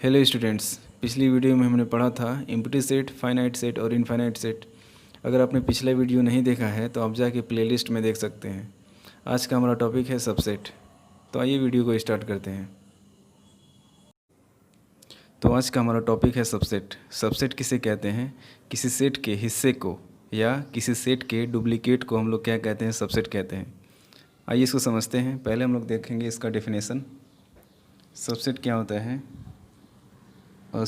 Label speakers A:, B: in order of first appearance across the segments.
A: Hello students, पिछली video में हमने पढ़ा था एम्प्टी सेट, फाइनाइट सेट और इनफाइनाइट सेट। अगर आपने पिछला वीडियो नहीं देखा है तो आप जाके प्लेलिस्ट में देख सकते हैं। आज का हमारा टॉपिक है सबसेट। तो आइए वीडियो को स्टार्ट करते हैं। तो आज का हमारा टॉपिक है सबसेट। सबसेट किसे कहते हैं? किसी सेट के हिस्से को या किसी सेट के डुप्लीकेट को हम लोग क्या कहते हैं? सबसेट कहते हैं। आइए इसको समझते हैं। पहले हम लोग देखेंगे इसका डेफिनेशन। सबसेट क्या होता है? A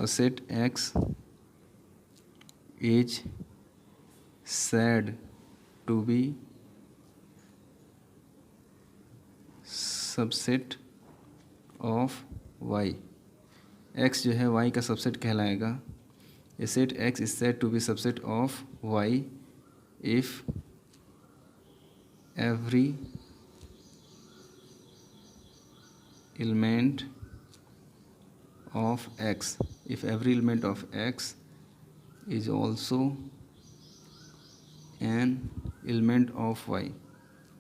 A: set X is said to be subset of Y। X जो है Y का सबसेट कहलाएगा। A set X is said to be subset of Y if every element of X is also an element of Y,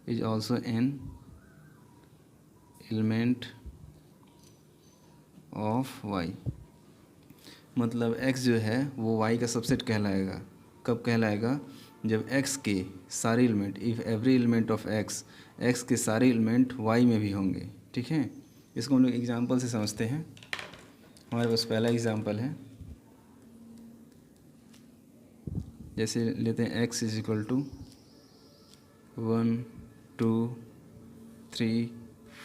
A: is also an element of Y। मतलब X जो है वो Y का subset कहलाएगा। कब कहलाएगा? जब X के सारे element, if every element of X के सारे एलिमेंट Y में भी होंगे। ठीक है, इसको हम लोग एग्जाम्पल से समझते हैं। हमारे पास पहला एग्जाम्पल है, जैसे लेते हैं X इज इक्वल टू 1 2 3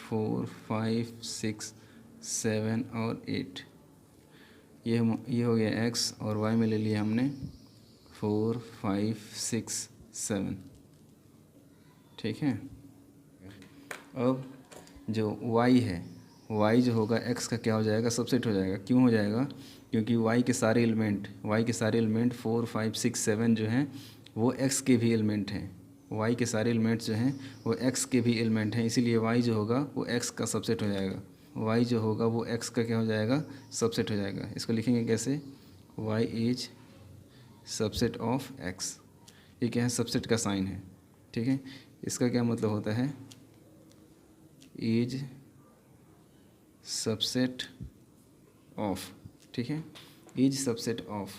A: 4 5 6 7 और 8। ये हो गया X और Y में ले लिया हमने 4 5 6 7। ठीक है, अब जो Y है, Y जो होगा X का क्या हो जाएगा? सबसेट हो जाएगा। क्यों हो जाएगा? क्योंकि Y के सारे एलिमेंट 4 5 6 7 जो हैं वो X के भी एलिमेंट हैं। Y के सारे एलिमेंट्स जो हैं वो X के भी एलिमेंट हैं, इसीलिए Y जो होगा वो X का सबसेट हो जाएगा। Y जो होगा वो X का क्या हो जाएगा? सबसेट हो जाएगा। इसको लिखेंगे कैसे? Y is subset of X। ये क्या है? सबसेट का साइन है। ठीक है, इसका क्या मतलब होता है? Is subset of. ठीक है, इज सबसेट ऑफ।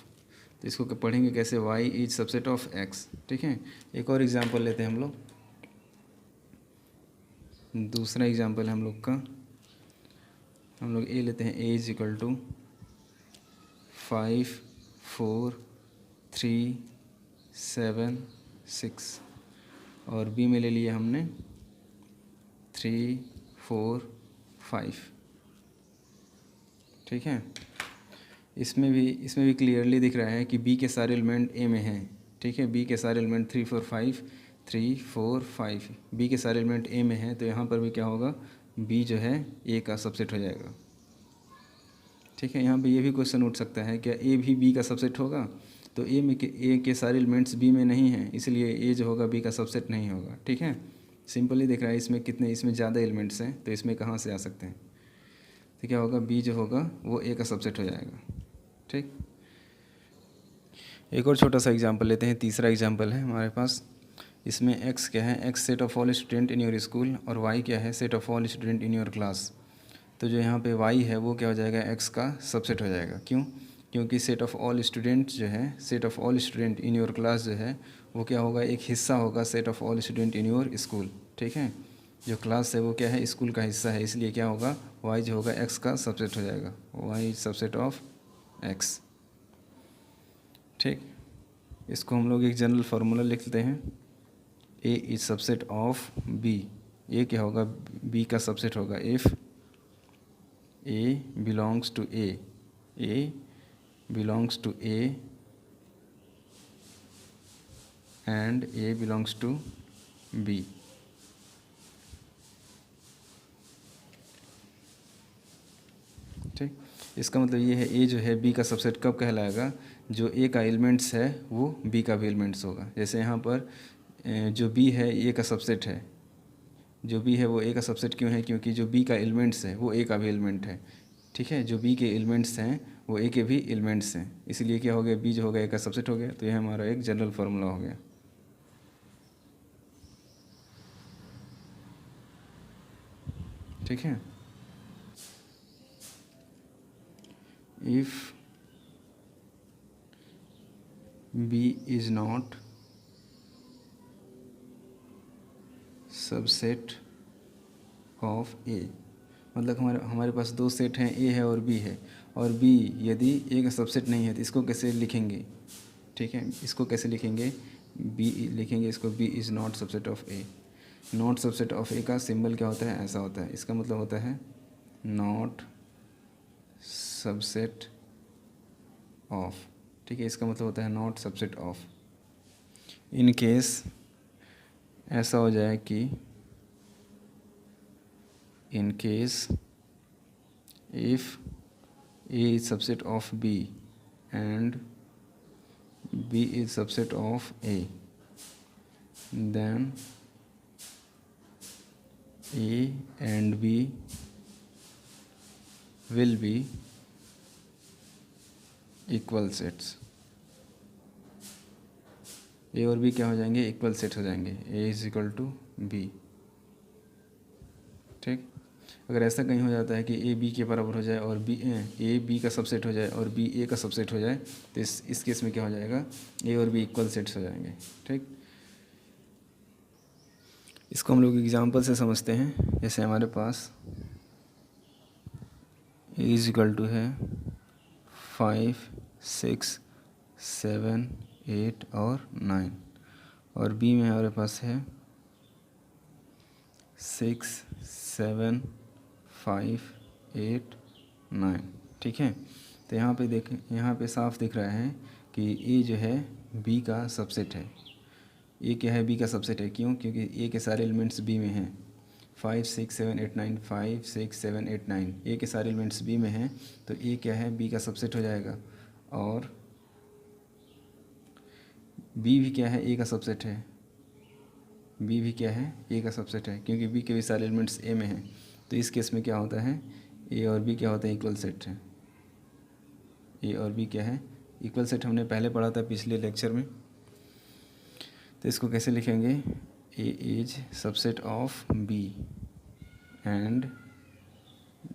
A: तो इसको पढ़ेंगे कैसे? Y is subset of X। ठीक है, एक और एग्जांपल लेते हैं हम लोग। दूसरा एग्जांपल है हम लोग का, हम लोग ए लेते हैं। ए इज इक्वल टू 5 4 3 7 6 और बी में ले लिया हमने 3 4 5। ठीक है, इसमें भी क्लियरली दिख रहा है कि बी के सारे एलिमेंट ए में हैं। ठीक है, बी के सारे एलिमेंट 3 4 5 बी के सारे एलिमेंट ए में हैं, तो यहाँ पर भी क्या होगा? बी जो है ए का सबसेट हो जाएगा। ठीक है, यहाँ पे ये भी क्वेश्चन उठ सकता है, क्या ए भी बी का सबसेट होगा? तो ए के सारे एलिमेंट्स बी में नहीं हैं, इसलिए ए जो होगा बी का सबसेट नहीं होगा। ठीक है, सिंपली दिख रहा है इसमें ज़्यादा एलिमेंट्स हैं, तो इसमें कहाँ से आ सकते हैं? तो क्या होगा? बी जो होगा वो ए का सबसेट हो जाएगा। ठीक, एक और छोटा सा एग्जांपल लेते हैं। तीसरा एग्जांपल है हमारे पास। इसमें X क्या है? X set of all student in your school और Y क्या है? Set of all student in your class. तो जो यहाँ पे Y है वो क्या हो जाएगा? X का सबसेट हो जाएगा। क्यों? क्योंकि सेट ऑफ ऑल स्टूडेंट जो है, set of all student in your class जो है वो क्या होगा? एक हिस्सा होगा set of all student in your school. ठीक है, जो क्लास है वो क्या है? स्कूल का हिस्सा है, इसलिए क्या होगा? Y जो होगा X का सबसेट हो जाएगा। Y is subset of X। ठीक, इसको हम लोग एक जनरल फार्मूला लिख लेते हैं। A is subset of B। ये क्या होगा? B का सबसेट होगा if A belongs to A belongs to A and A belongs to B। ठीक, इसका मतलब ये है A जो है B का सबसेट कब कहलाएगा? जो A का एलिमेंट्स है वो B का भी एलिमेंट्स होगा। जैसे यहाँ पर जो B है A का सबसेट है, जो B है वो A का सबसेट क्यों है? क्योंकि जो B का एलिमेंट्स है वो A का भी एलिमेंट है। ठीक है, जो B के एलिमेंट्स हैं वो A के भी एलिमेंट्स हैं, इसलिए क्या हो गया? B जो हो गया A का सबसेट हो गया। तो यह हमारा एक जनरल फार्मूला हो गया। ठीक है। If B is not subset of A, मतलब हमारे पास दो सेट हैं, ए है और बी है, और बी यदि ए का सबसेट नहीं है तो इसको कैसे लिखेंगे? ठीक है, इसको कैसे लिखेंगे? बी लिखेंगे इसको, B is not subset of A. Not subset of A का सिंबल क्या होता है? ऐसा होता है। इसका मतलब होता है नॉट सबसेट ऑफ। ठीक है, इसका मतलब होता है not subset of. In case ऐसा हो जाए कि in case if A is subset of B and B is subset of A, then A and B will be equal sets। A और B क्या हो जाएंगे? इक्वल सेट हो जाएंगे। A is equal to B। ठीक, अगर ऐसा कहीं हो जाता है कि ए बी के बराबर हो जाए और ए बी का सबसेट हो जाए और बी ए का सबसेट हो जाए, तो इस केस में क्या हो जाएगा? ए और बी इक्वल सेट्स हो जाएंगे। ठीक, इसको हम लोग एग्जांपल से समझते हैं। जैसे हमारे पास ए इज इक्वल टू है 5, 6, 7, 8 और 9, और बी में हमारे पास है 6, 7, 5, 8, 9। ठीक है, तो यहाँ पे देखें, यहाँ पे साफ दिख रहा है कि ए जो है बी का सबसेट है। ए क्या है? बी का सबसेट है। क्यों? क्योंकि ए के सारे एलिमेंट्स बी में हैं। 5, 6, 7, 8, 9, 5, 6, 7, 8, 9 ए के सारे एलिमेंट्स बी में हैं, तो ए क्या है? बी का सबसेट हो जाएगा। और बी भी क्या है? ए का सबसेट है। बी भी क्या है? ए का सबसेट है, क्योंकि बी के भी सारे एलिमेंट्स ए में हैं। तो इस केस में क्या होता है? ए और बी क्या होता है? इक्वल सेट है। ए और बी क्या है? Equal set. हमने पहले पढ़ा था पिछले लेक्चर में। तो इसको कैसे लिखेंगे? A is subset of B and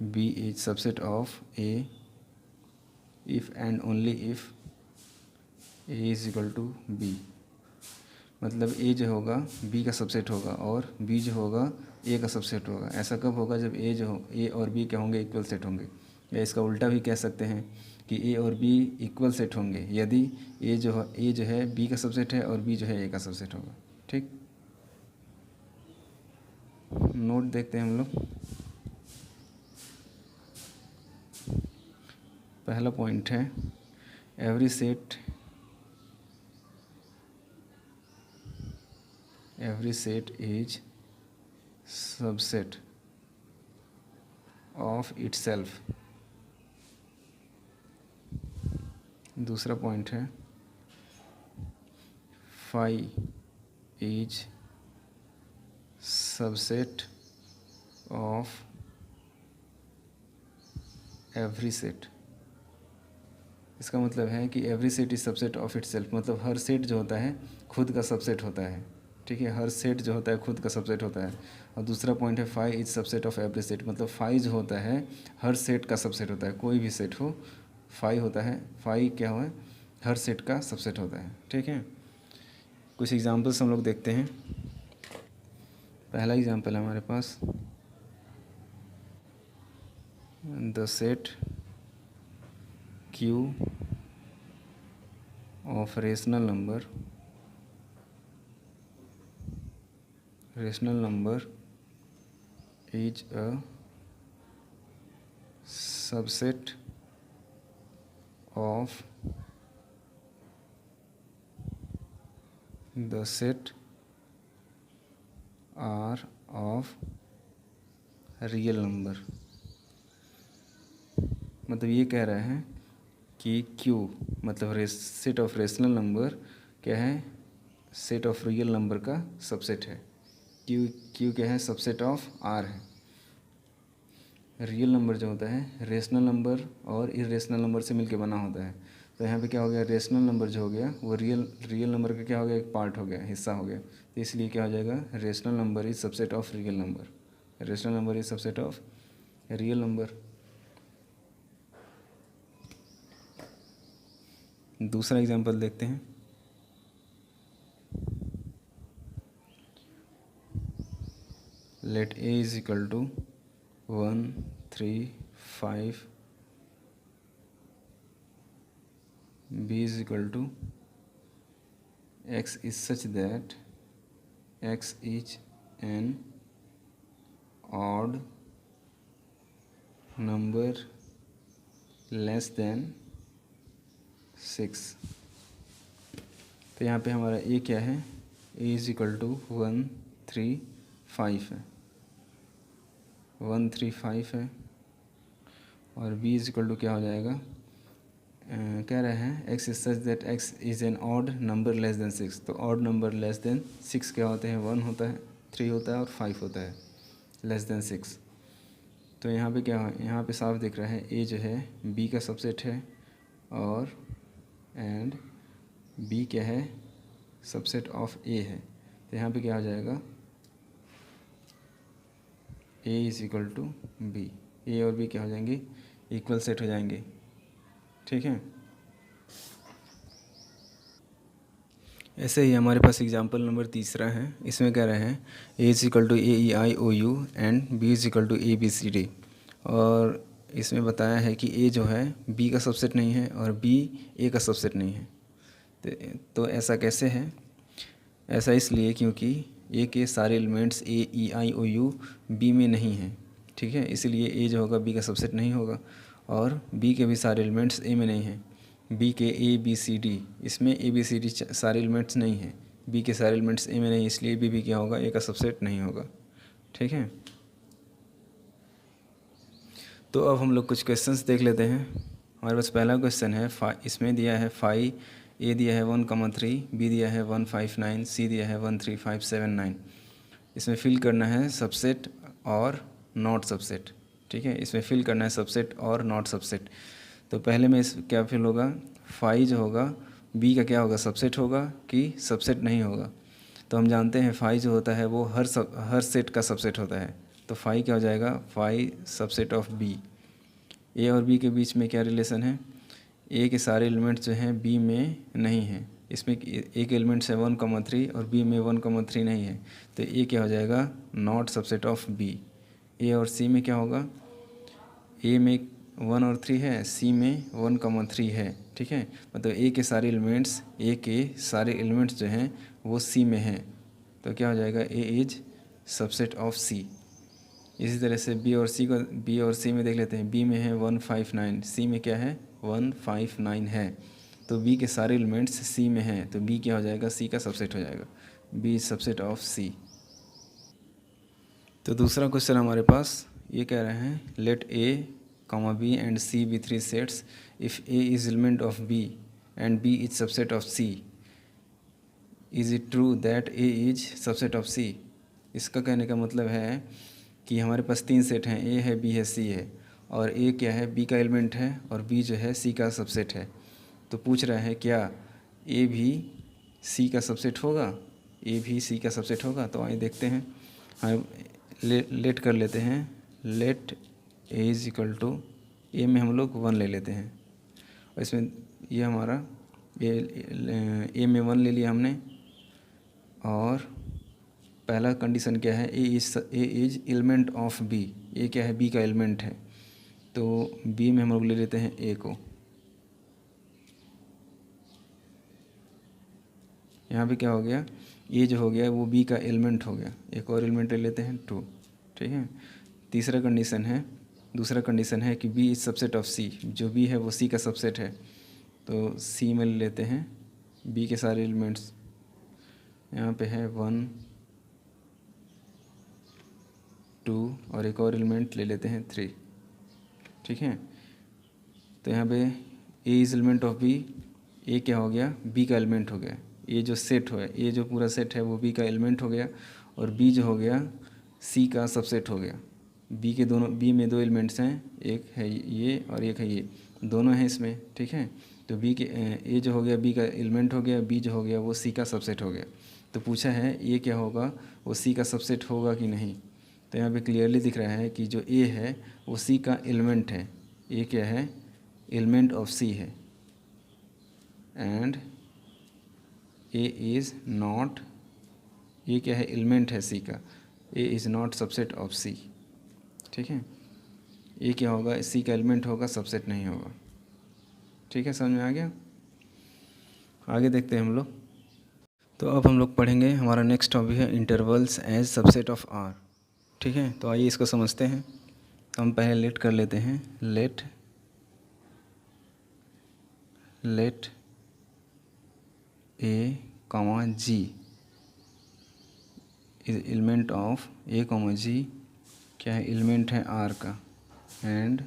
A: B is subset of A if and only if A is equal to B. मतलब ए जो होगा बी का सबसेट होगा और बी जो होगा ए का सबसेट होगा। ऐसा कब होगा? जब ए और बी क्या होंगे? इक्वल सेट होंगे। या इसका उल्टा भी कह सकते हैं कि ए और बी इक्वल सेट होंगे यदि ए जो है बी का सबसेट है और बी जो है ए का सबसेट होगा। ठीक, नोट देखते हैं हम लोग। पहला पॉइंट है every set is subset of itself. दूसरा पॉइंट है phi is subset of every set. इसका मतलब है कि every set is subset of itself, मतलब हर सेट जो होता है खुद का सबसेट होता है। ठीक है, हर सेट जो होता है खुद का सबसेट होता है। और दूसरा पॉइंट है phi is subset of every set, मतलब फाई जो होता है हर सेट का सबसेट होता है। कोई भी सेट हो फाई होता है। फाई क्या हो? हर सेट का सबसेट होता है। ठीक है, कुछ एग्जांपल्स हम लोग देखते हैं। पहला एग्जांपल है हमारे पास the set Q of rational number is a subset of the set R of real number। मतलब ये कह रहा है कि Q मतलब सेट ऑफ रेशनल नंबर क्या है? सेट ऑफ रियल नंबर का सबसेट है। Q क्या है? सबसेट ऑफ R है। रियल नंबर जो होता है रेशनल नंबर और इरेशनल नंबर से मिलके बना होता है। तो यहाँ पे क्या हो गया? रेशनल नंबर जो हो गया वो रियल नंबर का क्या हो गया? एक पार्ट हो गया, हिस्सा हो गया। तो इसलिए क्या हो जाएगा? Rational number is subset of real number. Rational number is subset of real number. दूसरा एग्जांपल देखते हैं। Let a is equal to 1 3 5, b is equal to x is such that x is an odd number less than 6। तो यहाँ पे हमारा a क्या है, a is equal to 1 3 5 है, 1 3 5 है, और b इज इक्वल टू क्या हो जाएगा, कह रहे हैं x is such that x is an odd number less than 6। तो ऑड नंबर लेस देन 6 क्या होते हैं, 1 होता है, 3 होता है और 5 होता है, लेस देन 6। तो यहाँ पे क्या है, यहाँ पे साफ दिख रहा है a जो है b का सबसेट है, और एंड b क्या है, सबसेट ऑफ a है। तो यहाँ पे क्या हो जाएगा, a is equal to b, a और b क्या हो जाएंगे, इक्वल सेट हो जाएंगे। ठीक है। ऐसे ही हमारे पास एग्जांपल नंबर तीसरा है। इसमें कह रहे हैं a is equal to AEIOU and b is equal to ABCD, और इसमें बताया है कि a जो है b का सबसेट नहीं है और b a का सबसेट नहीं है। तो ऐसा कैसे है, ऐसा इसलिए क्योंकि a के सारे एलिमेंट्स AEIOU b में नहीं हैं। ठीक है, इसीलिए a जो होगा b का सबसेट नहीं होगा, और b के भी सारे एलिमेंट्स a में नहीं हैं। b के ABCD, इसमें ABCD सारे एलिमेंट्स नहीं हैं, b के सारे एलिमेंट्स a में नहीं, इसलिए b भी क्या होगा, a का सबसेट नहीं होगा। ठीक है। तो अब हम लोग कुछ क्वेश्चंस देख लेते हैं। हमारे पास पहला क्वेश्चन है, इसमें दिया है 5, a दिया है 1,3, b दिया है 159, c दिया है 13579। इसमें फिल करना है सबसेट और नॉट सबसेट। ठीक है, इसमें फिल करना है सबसेट और नॉट सबसेट। तो पहले में इस क्या फिल होगा, 5 जो होगा b का क्या होगा, सबसेट होगा कि सबसेट नहीं होगा। तो हम जानते हैं 5 जो होता है वो हर सेट का सबसेट होता है। तो 5 क्या हो जाएगा, 5 सबसेट ऑफ b। a और b के बीच में क्या रिलेशन है, a के सारे एलिमेंट्स जो हैं b में नहीं हैं। इसमें एक एलिमेंट्स है 1,3 और b में 1,3 नहीं है, तो a क्या हो जाएगा, not subset of b। a और c में क्या होगा, a में 1 और 3 है, c में 1,3 है। ठीक है, मतलब a के सारे एलिमेंट्स जो हैं वो c में हैं, तो क्या हो जाएगा, a is subset of c। इसी तरह से b और c में देख लेते हैं। b में है 159, c में क्या है, 159 है, तो b के सारे एलिमेंट्स c में हैं, तो b क्या हो जाएगा, c का सबसेट हो जाएगा, b is subset of c। तो दूसरा क्वेश्चन हमारे पास ये कह रहे हैं, let a, b and c be 3 sets if a is element of b and b is subset of c, is it true that a is subset of c। इसका कहने का मतलब है कि हमारे पास 3 सेट हैं, a है, b है, c है, और a क्या है, b का एलिमेंट है और b जो है c का सबसेट है। तो पूछ रहा है क्या a भी c का सबसेट होगा, a भी c का सबसेट होगा। तो आइए देखते हैं। हम लेट कर लेते हैं, let a is equal to, a में हम लोग 1 ले लेते हैं, और इसमें ये हमारा a में 1 ले लिया हमने, और पहला कंडीशन क्या है, a is element of b, a क्या है, b का एलिमेंट है, तो b में हम लोग ले लेते हैं a को। यहाँ पे क्या हो गया, a जो हो गया वो b का एलिमेंट हो गया, एक और एलिमेंट ले लेते हैं 2। ठीक है, दूसरा कंडीशन है कि b is subset of c, जो b है वो c का सबसेट है, तो c में ले लेते हैं b के सारे एलिमेंट्स। यहाँ पे है 1 2 और एक और एलिमेंट ले लेते हैं 3। ठीक है, तो यहाँ पे a is element of b, a क्या हो गया, b का एलिमेंट हो गया, ये जो सेट है, ये जो पूरा सेट है वो b का एलिमेंट हो गया, और b जो हो गया c का सबसेट हो गया। b में 2 एलिमेंट्स हैं, एक है ये और एक है ये, दोनों हैं इसमें। ठीक है, तो a जो हो गया b का एलिमेंट हो गया, b जो हो गया वो c का सबसेट हो गया। तो पूछा है ये क्या होगा, वो c का सबसेट होगा कि नहीं। तो यहाँ पे क्लियरली दिख रहा है कि जो ए है वो सी का एलिमेंट है। ए क्या है? एलिमेंट ऑफ सी है। एंड ए इज़ नॉट, ये क्या है? एलिमेंट है सी का। A is not subset of C. ठीक है, ए क्या होगा? सी का एलिमेंट होगा, सबसेट नहीं होगा। ठीक है, समझ में आ गया? आगे देखते हैं हम लोग। तो अब हम लोग पढ़ेंगे, हमारा नेक्स्ट टॉपिक है intervals as subset of R. ठीक है, तो आइए इसको समझते हैं। तो हम पहले लेट कर लेते हैं। Let A comma G is element of A comma G, क्या है? एलिमेंट है आर का। And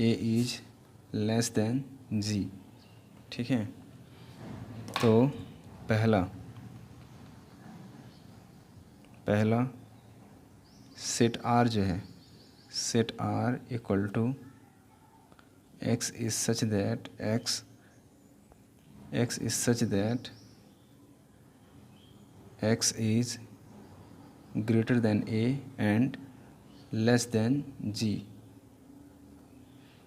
A: A is less than G. ठीक है, तो पहला सेट आर जो है, set R equal to x is such that X is such that X is greater than A and less than G.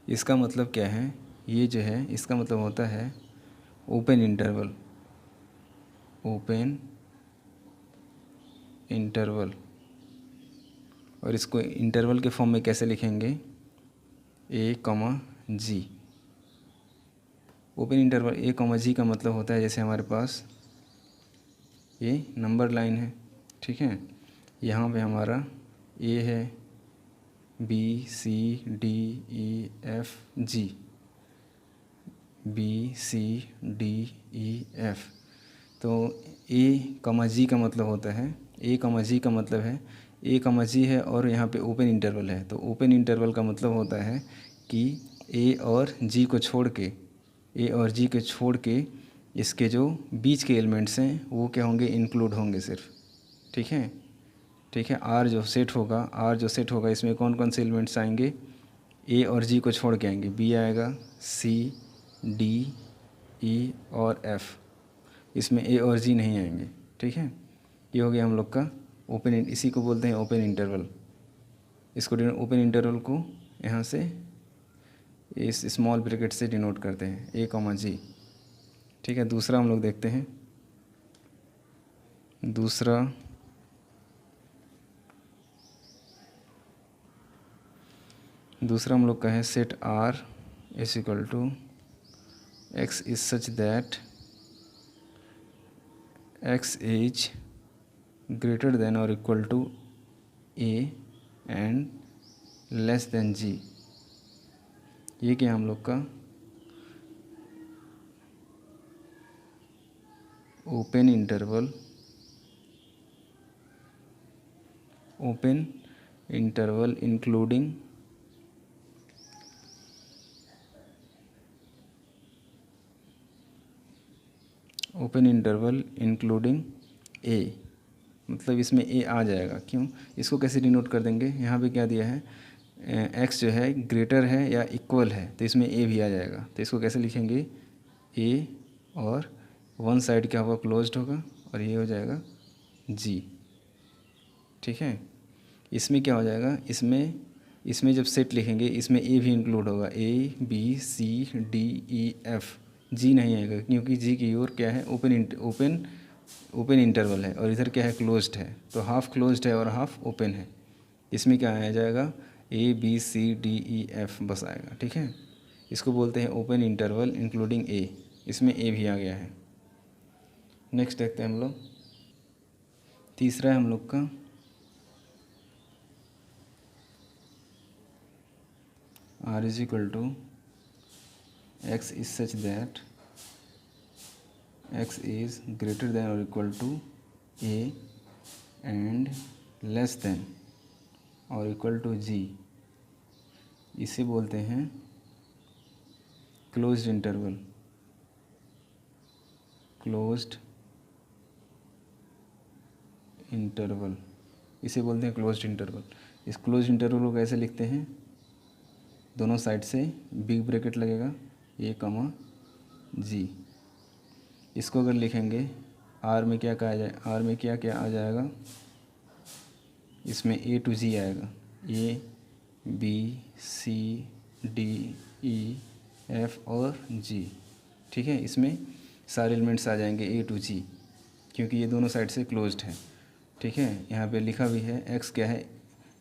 A: इसका मतलब क्या है? ये जो है इसका मतलब होता है ओपन इंटरवल। और इसको इंटरवल के फॉर्म में कैसे लिखेंगे? ए कॉमा जी। ओपन इंटरवल ए कॉमा जी का मतलब होता है जैसे हमारे पास ये नंबर लाइन है। ठीक है, यहाँ पे हमारा ए है, B C D E F G, B C D E F. तो ए कॉमा जी का मतलब होता है, ए कॉमा जी का मतलब है, ए कॉमा जी है और यहाँ पे ओपन इंटरवल है। तो ओपन इंटरवल का मतलब होता है कि ए और जी को छोड़ के इसके जो बीच के एलिमेंट्स हैं वो क्या होंगे? इंक्लूड होंगे सिर्फ। ठीक है, आर जो सेट होगा इसमें कौन कौन से एलिमेंट्स आएंगे? ए और जी को छोड़ के आएंगे। बी आएगा, सी डी ई और एफ़, इसमें ए और जी नहीं आएंगे। ठीक है, ये हो गया हम लोग का ओपन, इसी को बोलते हैं ओपन इंटरवल। इसको ओपन इंटरवल को यहाँ से इस स्मॉल ब्रैकेट से डिनोट करते हैं, ए कॉमा जी। ठीक है, दूसरा हम लोग देखते हैं। दूसरा हम लोग का है set R is equal to x is such that X is greater than और equal to A and less than G. ये क्या हम लोग का ओपन इंटरवल इंक्लूडिंग ए, मतलब इसमें ए आ जाएगा। क्यों? इसको कैसे डिनोट कर देंगे? यहाँ पे क्या दिया है? एक्स जो है ग्रेटर है या इक्वल है, तो इसमें ए भी आ जाएगा। तो इसको कैसे लिखेंगे? ए और वन साइड क्या होगा? क्लोज्ड होगा और ये हो जाएगा जी। ठीक है, इसमें क्या हो जाएगा? इसमें जब सेट लिखेंगे इसमें ए भी इंक्लूड होगा, A B C D E F. G नहीं आएगा क्योंकि जी की ओर क्या है? ओपन इंटरवल है और इधर क्या है? क्लोज्ड है। तो हाफ क्लोज्ड है और हाफ ओपन है। इसमें क्या आ जाएगा? A B C D E F बस आएगा। ठीक है, इसको बोलते हैं ओपन इंटरवल इंक्लूडिंग ए। इसमें ए भी आ गया है। नेक्स्ट देखते हैं हम लोग। तीसरा है हम लोग का R is equal to x is such that X is greater than और equal to A and less than और इक्वल टू जी। इसे बोलते हैं क्लोज्ड इंटरवल। इसे बोलते हैं क्लोज्ड इंटरवल। इस क्लोज्ड इंटरवल को कैसे लिखते हैं? दोनों साइड से बिग ब्रैकेट लगेगा, ए कॉमा जी। इसको अगर लिखेंगे आर में क्या कहा जाए, आर में क्या क्या आ जाएगा, इसमें ए टू जी आएगा, A B C D E F और जी, ठीक है। इसमें सारे एलिमेंट्स आ जाएंगे ए टू जी, क्योंकि ये दोनों साइड से क्लोज्ड है, ठीक है। यहाँ पे लिखा भी है एक्स क्या है,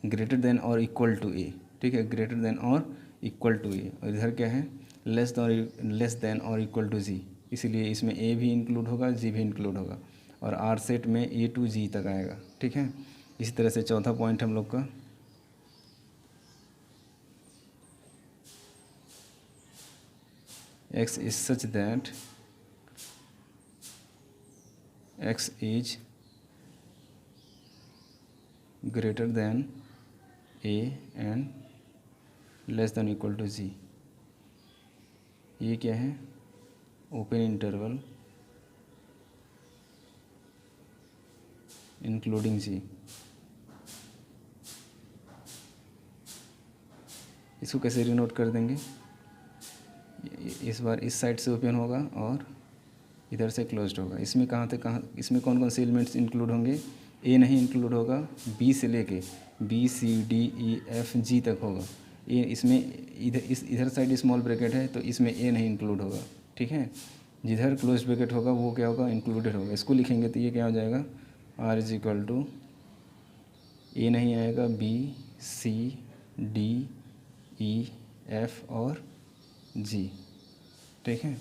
A: ग्रेटर देन और इक्वल टू ए, ठीक है, ग्रेटर देन और इक्वल टू ए, और इधर क्या है, लेस देन और इक्वल टू जी, इसीलिए इसमें ए भी इंक्लूड होगा, जी भी इंक्लूड होगा, और आर सेट में ए टू जी तक आएगा, ठीक है। इसी तरह से चौथा पॉइंट हम लोग का, x is such that x is greater than a and less than equal to g। ये क्या है, ओपन इंटरवल इंक्लूडिंग जी। इसको कैसे रिनोट कर देंगे, इस बार इस साइड से ओपन होगा और इधर से क्लोज्ड होगा। इसमें कहाँ तक, कहाँ इसमें कौन कौन से एलिमेंट्स इंक्लूड होंगे, ए नहीं इंक्लूड होगा, बी से लेके B C D E F G तक होगा। ए इसमें इधर साइड स्मॉल ब्रैकेट है तो इसमें ए नहीं इंक्लूड होगा, ठीक है। जिधर क्लोज ब्रैकेट होगा वो क्या होगा, इंक्लूडेड होगा। इसको लिखेंगे तो ये क्या हो जाएगा, R is equal to, A नहीं आएगा, B C D E F और जी, ठीक है।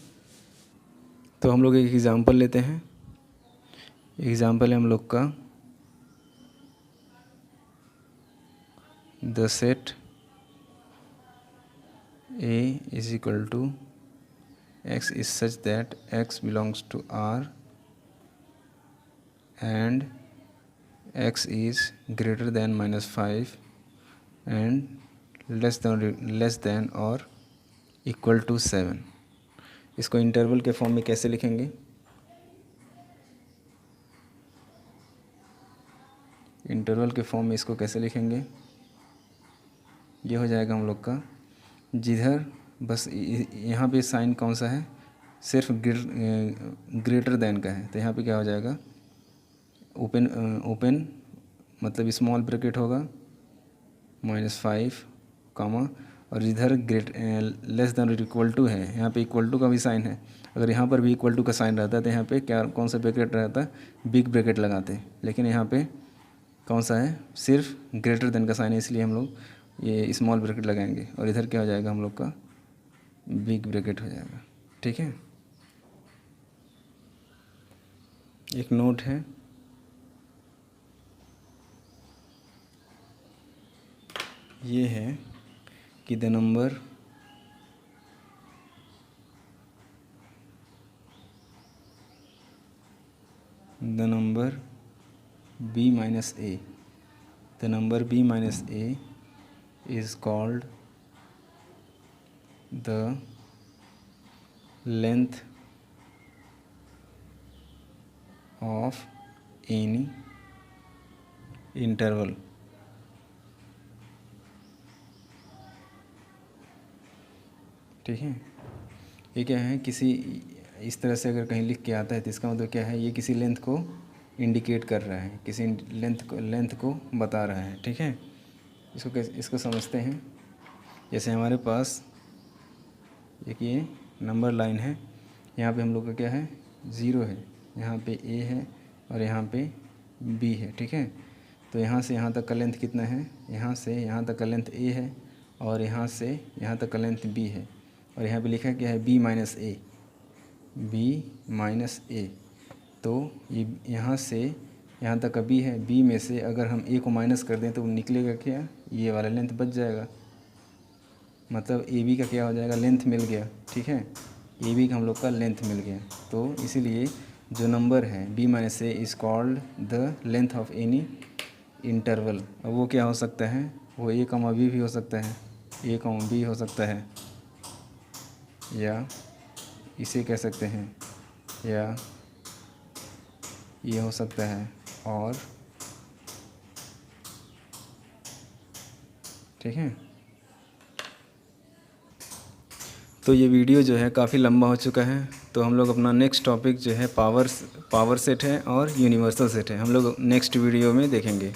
A: तो हम लोग एक एग्ज़ाम्पल लेते हैं। एग्ज़ाम्पल है हम लोग का, the set A is equal to x is such that x belongs to R and x is greater than -5 and less than और इक्वल टू 7। इसको इंटरवल के फॉर्म में कैसे लिखेंगे, इंटरवल के फॉर्म में इसको कैसे लिखेंगे, ये हो जाएगा हम लोग का, जिधर बस यहाँ पे साइन कौन सा है, सिर्फ ग्रेटर देन का है, तो यहाँ पे क्या हो जाएगा, ओपन मतलब स्मॉल ब्रैकेट होगा -5 कामा, और जिधर लेस देन और इक्वल टू है, यहाँ पे इक्वल टू का भी साइन है। अगर यहाँ पर भी इक्वल टू का साइन रहता है तो यहाँ पे क्या, कौन सा ब्रैकेट रहता है, बिग ब्रैकेट लगाते हैं, लेकिन यहाँ पे कौन सा है, सिर्फ ग्रेटर देन का साइन है, इसलिए हम लोग ये स्मॉल ब्रैकेट लगाएंगे, और इधर क्या हो जाएगा हम लोग का, बिग ब्रैकेट हो जाएगा, ठीक है। एक नोट है, ये है कि the number b minus a, the number b minus a is called the length of any interval। ठीक है, ये क्या है, किसी इस तरह से अगर कहीं लिख के आता है तो इसका मतलब क्या है, ये किसी लेंथ को इंडिकेट कर रहा है, किसी लेंथ को बता रहा है, ठीक है। इसको कैसे, इसको समझते हैं। जैसे हमारे पास एक ये नंबर लाइन है, यहाँ पे हम लोग का क्या है, 0 है, यहाँ पे a है और यहाँ पे b है, ठीक है। तो यहाँ से यहाँ तक का लेंथ कितना है, यहाँ से यहाँ तक का लेंथ a है और यहाँ से यहाँ तक का लेंथ b है, और यहाँ पे लिखा क्या है, b माइनस a। तो ये यहाँ से यहाँ तक का b है, b में से अगर हम a को माइनस कर दें तो निकलेगा क्या, ये वाला लेंथ बच जाएगा, मतलब ए बी का क्या हो जाएगा, लेंथ मिल गया, ठीक है। ए बी का हम लोग का लेंथ मिल गया, तो इसीलिए जो नंबर है b minus A is called the length of any interval. अब वो क्या हो सकता है, वो a, b भी हो सकता है, a, b हो सकता है, या इसे कह सकते हैं, या ये हो सकता है, और ठीक है। तो ये वीडियो जो है काफ़ी लंबा हो चुका है, तो हम लोग अपना नेक्स्ट टॉपिक जो है पावर सेट है और यूनिवर्सल सेट है, हम लोग नेक्स्ट वीडियो में देखेंगे।